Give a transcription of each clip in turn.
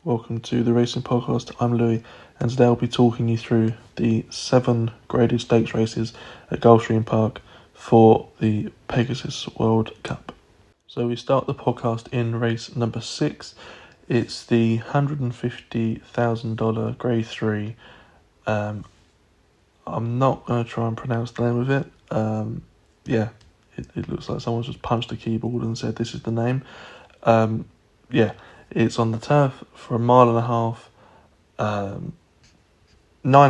welcome to the Racing Podcast. I'm Louis, and today I'll be talking you through the 7 graded stakes races at Gulfstream Park for the Pegasus World Cup. So we start the podcast in race number 6. It's the $150,000 Grade 3. I'm not going to try and pronounce the name of it. It looks like someone just punched a keyboard and said this is the name. It's on the turf for a mile and a half. 9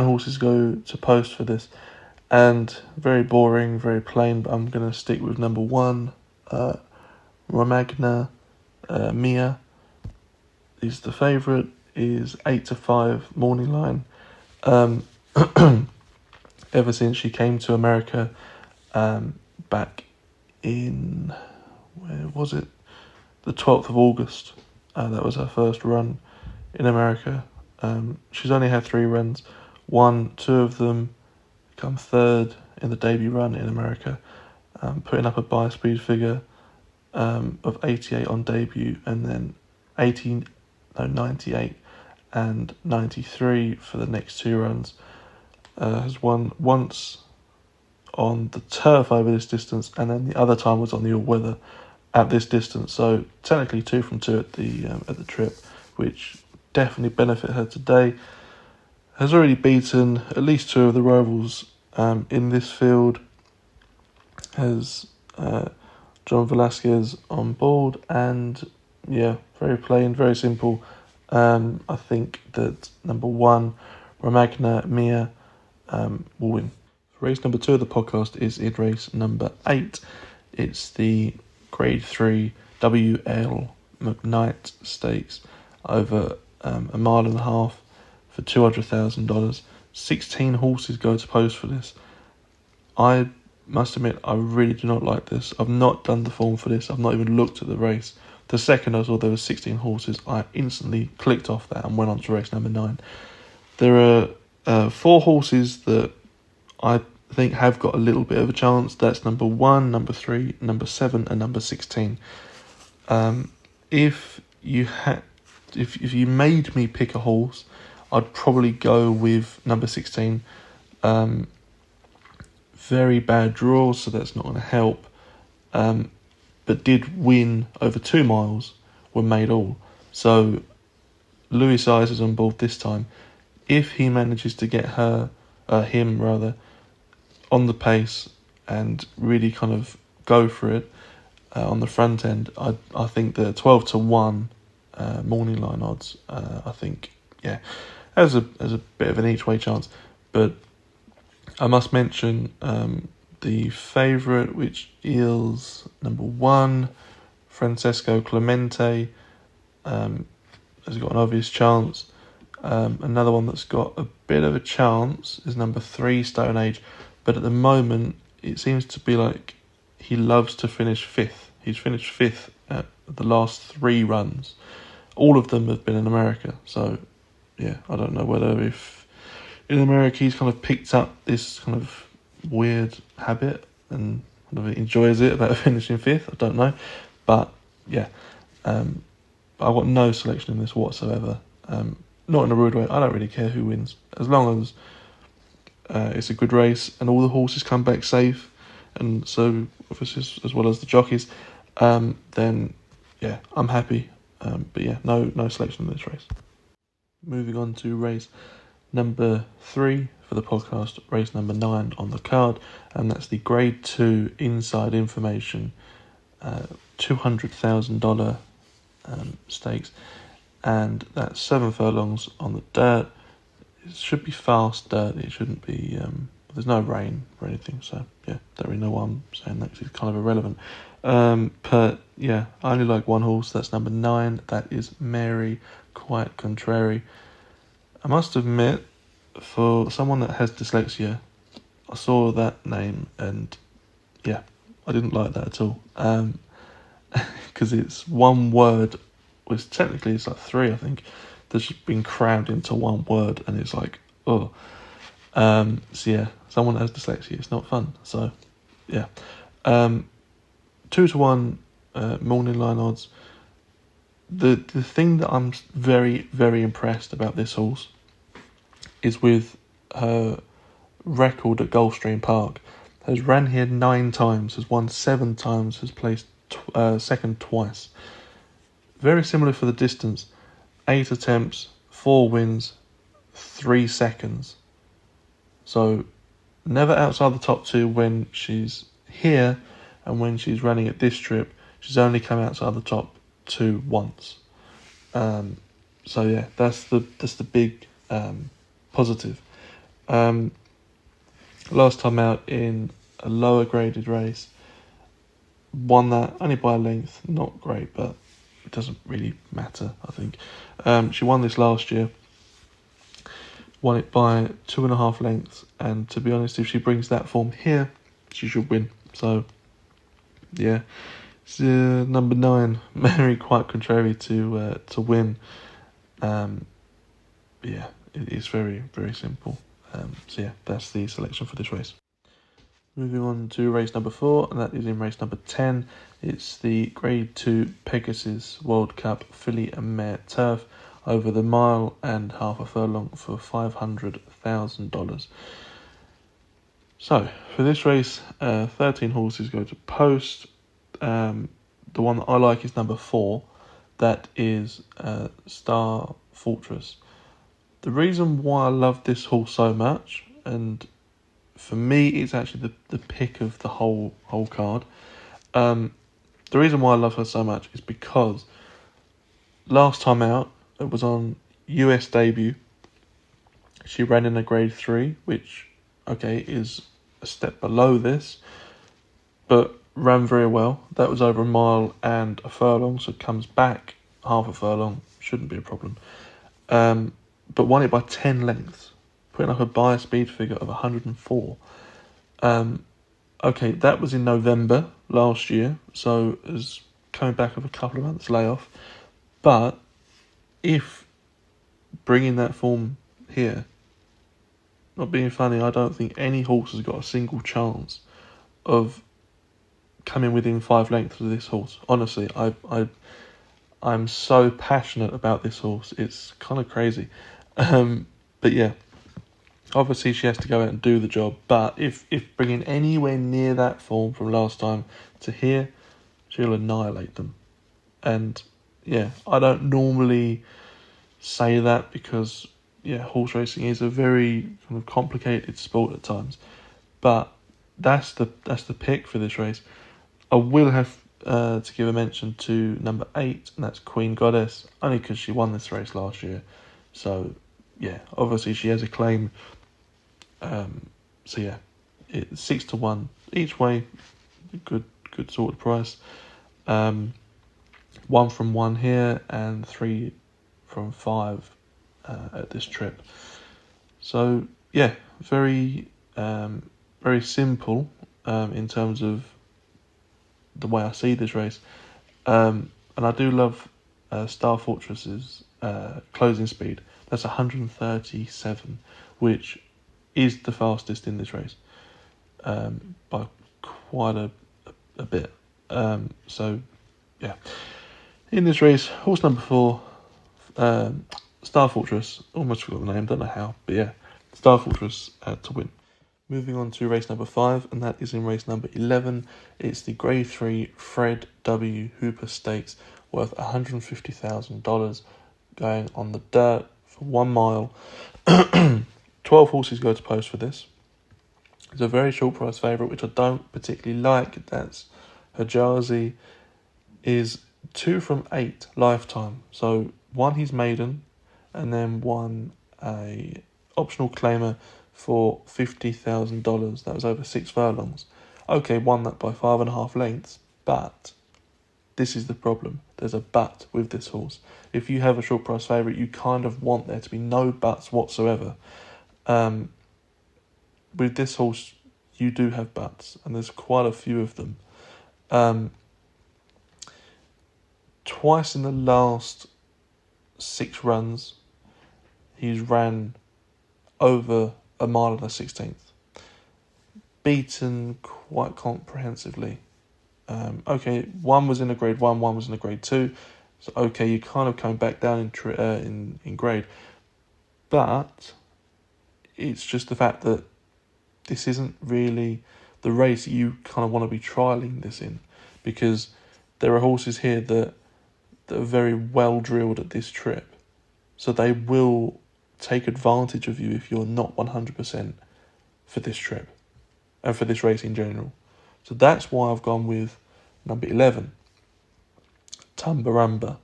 horses go to post for this, and very boring, very plain, but I'm going to stick with number 1, Romagna Mare. Is the favourite, is 8-5 morning line. Ever since she came to America back in, where was it? The 12th of August. That was her first run in America. She's only had 3 runs. 2 of them come third in the debut run in America, putting up a buy speed figure of 88 on debut, and then 98 and 93 for the next 2 runs. Has won once on the turf over this distance, and then the other time was on the all-weather at this distance. So technically 2 from 2 at the trip, which definitely benefit her today. Has already beaten at least 2 of the rivals in this field. Has John Velasquez on board, and very plain, very simple. I think that number 1, Romagna Mare, will win. Race number 2 of the podcast is in race number 8. It's the Grade 3 W.L. McKnight Stakes over a mile and a half for $200,000. 16 horses go to post for this. I must admit, I really do not like this. I've not done the form for this. I've not even looked at the race. The second I saw there were 16 horses, I instantly clicked off that and went on to race number 9. There are 4 horses that I think have got a little bit of a chance. That's number 1, number 3, number 7, and number 16. If you made me pick a horse, I'd probably go with number 16. Very bad draw, so that's not going to help. But did win over 2 miles when made all. So Louis Size is on board this time. If he manages to get him on the pace and really kind of go for it on the front end, I think the 12-1 morning line odds, I think, has a bit of an each way chance. But I must mention the favourite, which is number 1, Francesco Clemente, has got an obvious chance. Another one that's got a bit of a chance is number 3, Stone Age. But at the moment, it seems to be like he loves to finish 5th. He's finished 5th at the last 3 runs. All of them have been in America. So, I don't know whether if in America he's kind of picked up this kind of weird habit and kind of enjoys it about finishing 5th. I don't know. But, I've got no selection in this whatsoever. Not in a rude way. I don't really care who wins. As long as it's a good race and all the horses come back safe, and so obviously as well as the jockeys, then I'm happy. No selection in this race. Moving on to race number 3 for the podcast, race number 9 on the card, and that's the Grade 2 Inside Information $200,000 stakes, and that's 7 furlongs on the dirt. It should be fast dirt. It shouldn't be. There's no rain or anything, so don't really know why I'm saying that, 'cause it's kind of irrelevant. But I only like 1 horse. That's number 9. That is Mare, quite contrary. I must admit, for someone that has dyslexia, I saw that name and I didn't like that at all. Because it's 1 word, which technically it's like 3, I think, that's just been crammed into 1 word, and it's like, someone that has dyslexia, it's not fun. So 2-1 morning line odds. the thing that I'm very, very impressed about this horse is with her record at Gulfstream Park. Has ran here 9 times, has won 7 times, has placed second twice. Very similar for the distance. 8 attempts, 4 wins, 3 seconds. So never outside the top 2 when she's here, and when she's running at this trip, she's only come outside the top 2 once. So yeah, that's the big positive. Last time out in a lower graded race, won that only by a length. Not great, but it doesn't really matter, I think. She won this last year, won it by 2.5 lengths, and to be honest, if she brings that form here, she should win. So yeah, it's number 9, Mare, quite contrary to win. Yeah, it is very, very simple. So yeah, that's the selection for this race. Moving on to race number 4, and that is in race number 10. It's the Grade 2 Pegasus World Cup filly and mare turf over the 1.5 furlong for $500,000. So for this race, 13 horses go to post. The one that I like is number 4. That is Star Fortress. The reason why I love this horse so much, and for me it's actually the pick of the whole card. The reason why I love her so much is because last time out, it was on US debut. She ran in a grade 3, which, okay, is a step below this, but ran very well. That was over 1.5 furlong, so it comes back 1/2 furlong, shouldn't be a problem. But won it by 10 lengths, putting up a buyer speed figure of 104. Okay, that was in November last year, so it's coming back of a couple of months layoff. But if bringing that form here, not being funny, I don't think any horse has got a single chance of coming within 5 lengths of this horse. Honestly, I'm so passionate about this horse. It's kind of crazy. But yeah, obviously she has to go out and do the job. But if bringing anywhere near that form from last time to here, she'll annihilate them. And yeah, I don't normally say that because horse racing is a very kind of complicated sport at times. But that's the pick for this race. I will have to give a mention to number 8, and that's Queen Goddess, only because she won this race last year. So yeah, obviously she has a claim. So yeah, it's 6-1 each way, good sort of price. 1 from 1 here and 3 from 5 at this trip. So yeah, very simple in terms of the way I see this race. And I do love Star Fortress's closing speed. That's 137, which is the fastest in this race by quite a bit. So yeah, in this race, horse number 4, Star Fortress. Almost forgot the name, don't know how, but yeah, Star Fortress to win. Moving on to race number 5, and that is in race number 11. It's the Grade 3 Fred W. Hooper Stakes, worth $150,000, going on the dirt for 1 mile. 12 horses go to post for this. It's a very short price favourite, which I don't particularly like. That's Hijazi, is 2 from 8 lifetime. So 1 he's maiden, and then 1 a optional claimer for $50,000. That was over 6 furlongs. Okay, won that by 5.5 lengths, but this is the problem. There's a but with this horse. If you have a short price favourite, you kind of want there to be no buts whatsoever. With this horse, you do have buts, and there's quite a few of them. Twice in the last 6 runs, he's ran over 1 16th. Beaten quite comprehensively. Okay, 1 was in a grade 1, 1 was in a grade 2. So okay, you're kind of coming back down in grade, but it's just the fact that this isn't really the race you kind of want to be trialling this in, because there are horses here that are very well drilled at this trip, so they will take advantage of you if you're not 100% for this trip and for this race in general. So that's why I've gone with number 11, Tumbarumba.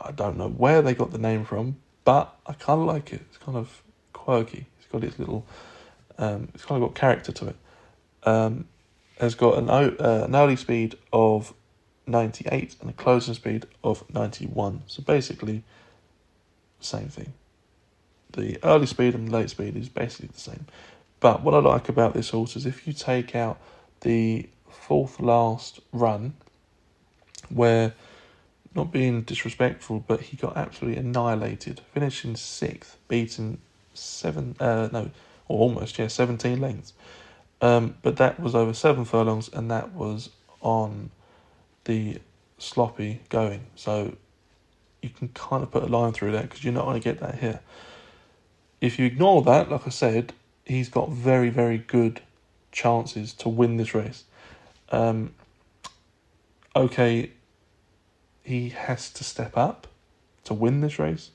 I don't know where they got the name from, but I kind of like it. It's kind of quirky. It's got its little, it's kind of got character to it. Has got an early speed of 98 and a closing speed of 91. So basically, same thing. The early speed and the late speed is basically the same. But what I like about this horse is if you take out the fourth last run, where, not being disrespectful, but he got absolutely annihilated, finishing 6th, beating 17 lengths. But that was over 7 furlongs, and that was on the sloppy going. So you can kind of put a line through that because you're not going to get that here. If you ignore that, like I said, he's got very, very good chances to win this race. Okay, he has to step up to win this race,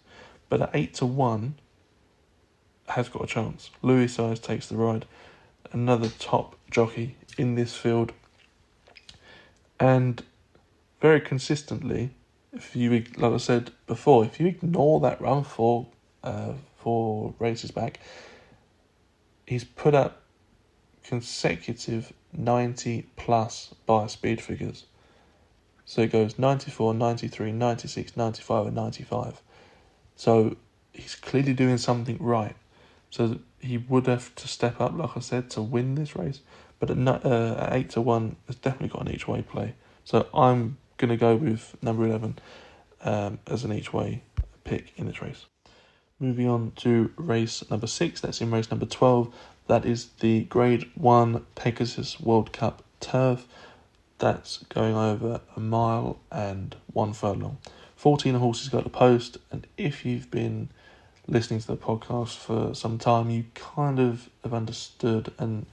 but at 8-1 has got a chance. Louis Size takes the ride, another top jockey in this field, and very consistently, if you, like I said before, if you ignore that run four races back, he's put up consecutive 90 plus by speed figures. So it goes 94, 93, 96, 95 and 95. So he's clearly doing something right. So he would have to step up, like I said, to win this race. But at 8-1, it's definitely got an each way play. So I'm going to go with number 11 as an each way pick in this race. Moving on to race number 6, that's in race number 12. That is the Grade 1 Pegasus World Cup turf. That's going over 1 mile and 1 furlong. 14 horses go to post, and if you've been listening to the podcast for some time, you kind of have understood and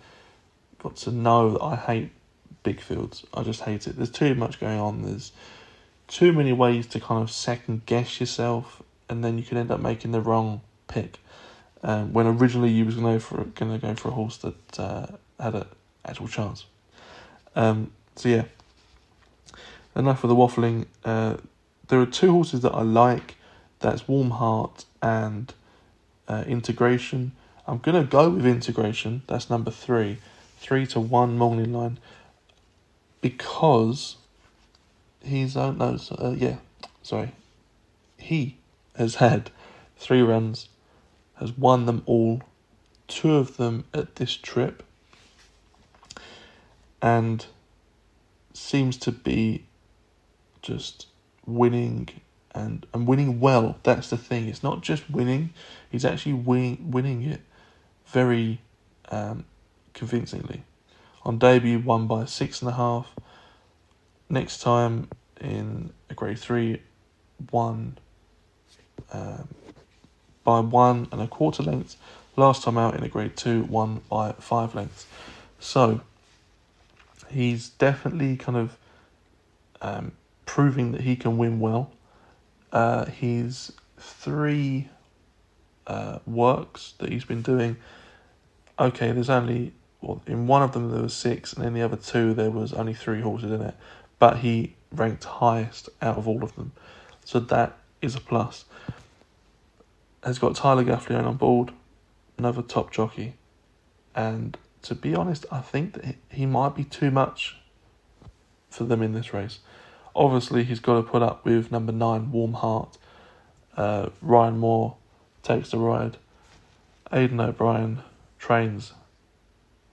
got to know that I hate big fields. I just hate it. There's too much going on. There's too many ways to kind of second guess yourself, and then you can end up making the wrong pick. When originally you was going to go for a horse that had an actual chance. So yeah, enough of the waffling. There are 2 horses that I like. That's Warm Heart and Integration. I'm going to go with Integration. That's number 3. 3-1 morning line. Because he has had 3 runs, has won them all, 2 of them at this trip, and seems to be just winning and winning well. That's the thing. It's not just winning. He's actually winning it very convincingly. On debut, won by 6.5. Next time in a Grade 3, won by 1 1/4 lengths. Last time out in a Grade 2, won by 5 lengths. So he's definitely kind of proving that he can win well. His 3 works that he's been doing, okay, there's only, in one of them there was 6, and in the other 2 there was only 3 horses in it, but he ranked highest out of all of them. So that is a plus. Has got Tyler Gaffalione on board, another top jockey, and to be honest, I think that he might be too much for them in this race. Obviously, he's got to put up with number 9, Warm Heart. Ryan Moore takes the ride. Aidan O'Brien trains.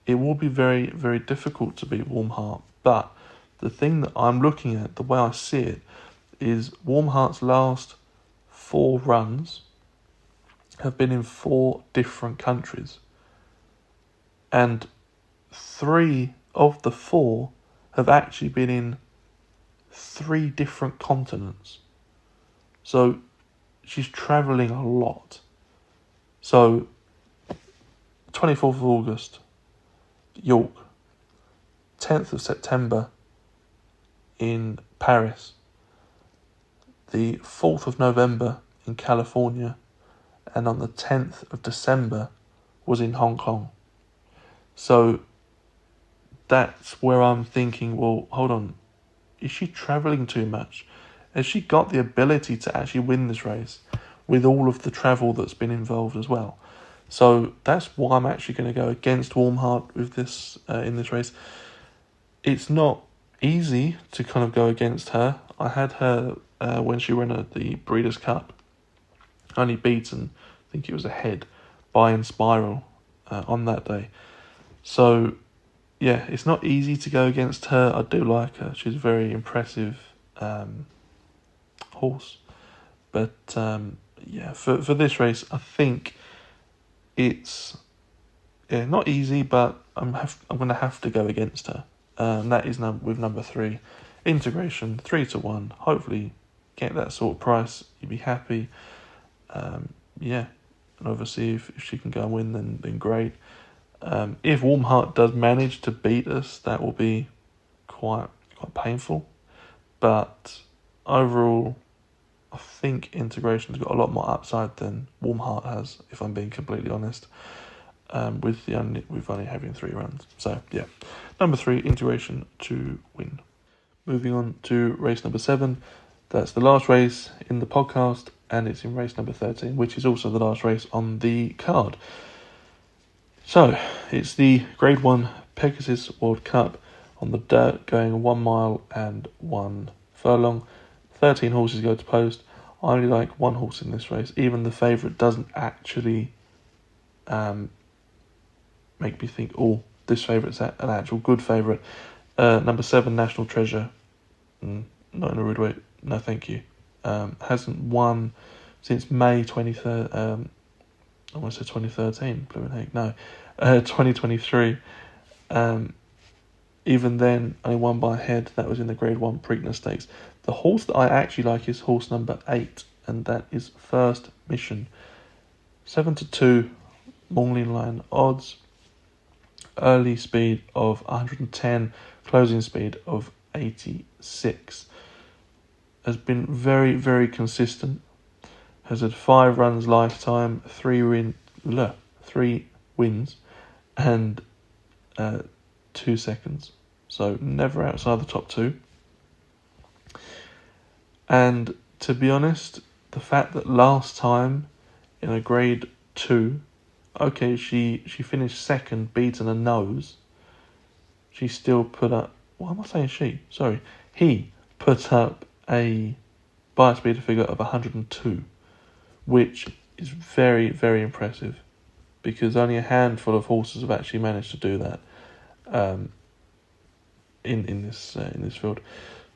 It will be very, very difficult to beat Warm Heart, but the thing that I'm looking at, the way I see it, is Warm Heart's last 4 runs have been in 4 different countries. And 3 of the 4 have actually been in 3 different continents. So she's travelling a lot. So 24th of August, York. 10th of September in Paris. The 4th of November in California. And on the 10th of December was in Hong Kong. So that's where I'm thinking, well, hold on. Is she travelling too much? Has she got the ability to actually win this race with all of the travel that's been involved as well? So that's why I'm actually going to go against Warm Heart with this in this race. It's not easy to kind of go against her. I had her when she ran at the Breeders' Cup, only beaten, I think it was ahead, by Inspiral on that day. So, yeah, it's not easy to go against her. I do like her. She's a very impressive horse. But, yeah, for this race, I think it's not easy, but I'm going to have to go against her. That is with number 3, Integration, 3-1. Hopefully, get that sort of price. You'd be happy. Yeah, and obviously if she can go and win, then great. If Warm Heart does manage to beat us, that will be quite painful. But overall, I think Integration's got a lot more upside than Warm Heart has, if I'm being completely honest. With only having 3 runs. So yeah, number 3, Integration to win. Moving on to race number 7. That's the last race in the podcast, and it's in race number 13, which is also the last race on the card. So it's the Grade 1 Pegasus World Cup on the dirt, going 1 mile and 1 furlong. 13 horses go to post. I only like 1 horse in this race. Even the favourite doesn't actually make me think, oh, this favourite's an actual good favourite. Number 7, National Treasure. Not in a rude way. No, thank you. Hasn't won since May 2013. I want to say 2013. Blooming heck, no. 2023. Even then, I won by a head. That was in the Grade 1 Preakness Stakes. The horse that I actually like is horse number 8, and that is First Mission. 7-2, Morning Line odds. Early speed of 110, closing speed of 86. Has been very, very consistent. Has had 5 runs lifetime, 3 wins, and 2 seconds. So never outside the top 2. And to be honest, the fact that last time in a Grade 2, okay, she finished second, beaten a nose. She still put up... Why am I saying she? Sorry. He put up a bite speed figure of 102, which is very, very impressive, because only a handful of horses have actually managed to do that in this field.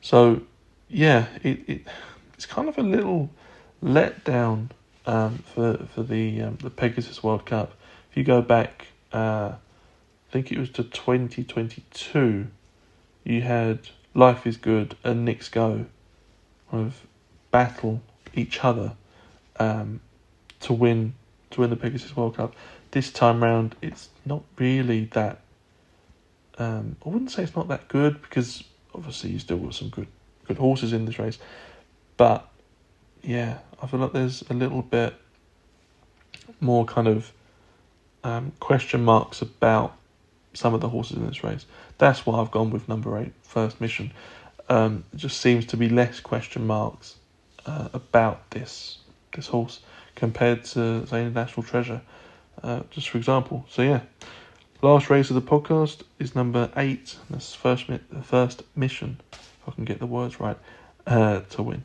So yeah, it's kind of a little letdown for the Pegasus World Cup. If you go back, I think it was to 2022, you had Life is Good and Nick's Go kind of battle each other to win the Pegasus World Cup. This time round, it's not really that. I wouldn't say it's not that good, because obviously you still got some good horses in this race, but yeah, I feel like there's a little bit more kind of question marks about some of the horses in this race. That's why I've gone with number 8, First Mission. It just seems to be less question marks about this horse compared to, say, National Treasure, just for example. So yeah, last race of the podcast is number 8. That's First Mission, if I can get the words right, to win.